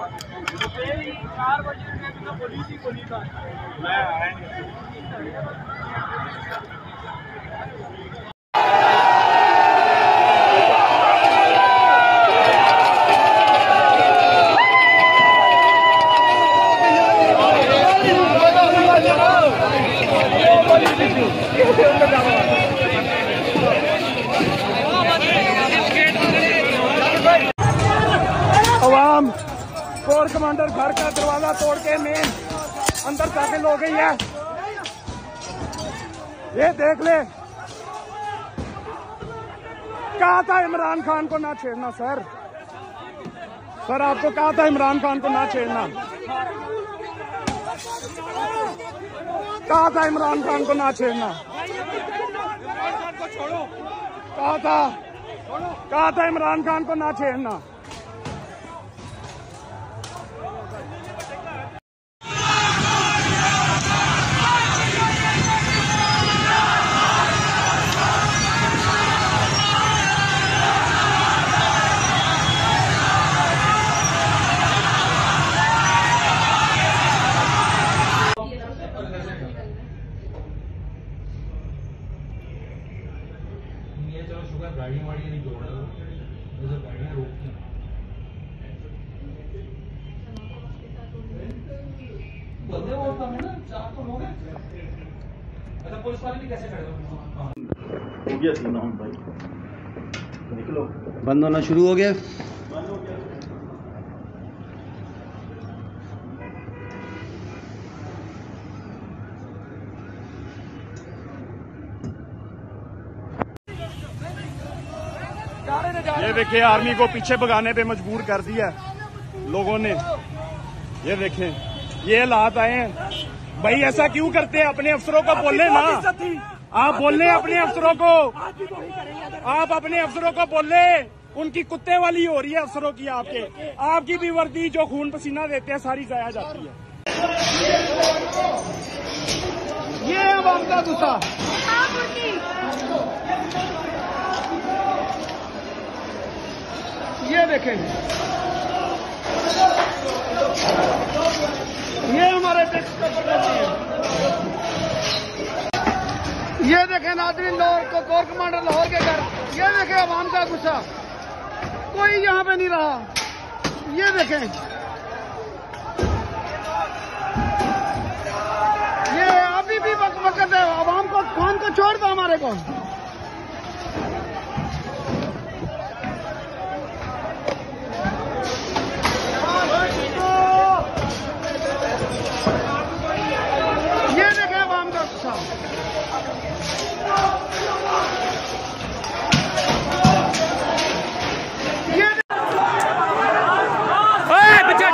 4 बजे तो बोली था मैं आया नहीं। अवाम कोर कमांडर घर का दरवाजा तोड़ के मेन अंदर दाखिल हो गई है। ये देख ले, कहा था इमरान खान को ना छेड़ना सर। सर आपको कहा था इमरान खान को ना छेड़ना, कहा था इमरान खान को ना छेड़ना, कहा था इमरान खान को ना छेड़ना। गाड़ी वाड़ी नहीं जोड़ रहा हूँ, गाड़ियाँ रोकती बंदे और कम है ना, 4 तो लोग हैं। अच्छा पुलिस वाले भी कैसे खड़े हो गया सीन ऑन भाई, निकलो। बंद होना शुरू हो गया। ये देखिए आर्मी को पीछे भगाने पे मजबूर कर दिया लोगों ने। ये देखें ये हालात आए हैं। भाई ऐसा क्यों करते हैं? अपने अफसरों को बोले ना, आप बोले अपने अफसरों को, आप अपने अफसरों को बोले। उनकी कुत्ते वाली हो रही है अफसरों की, आपकी भी वर्दी जो खून पसीना देते हैं सारी जाया जाती है। ये अवाम का गुस्सा, ये देखें, ये हमारे टैक्स पेपर देते हैं। ये देखें नाज़रीन, लाहौर को कोर कमांडर लाहौर के घर। ये देखें अवाम का गुस्सा, कोई यहाँ पे नहीं रहा। ये देखें, ये अभी भी वक्त है। अवाम को कौन को छोड़ दो हमारे को। बच्चा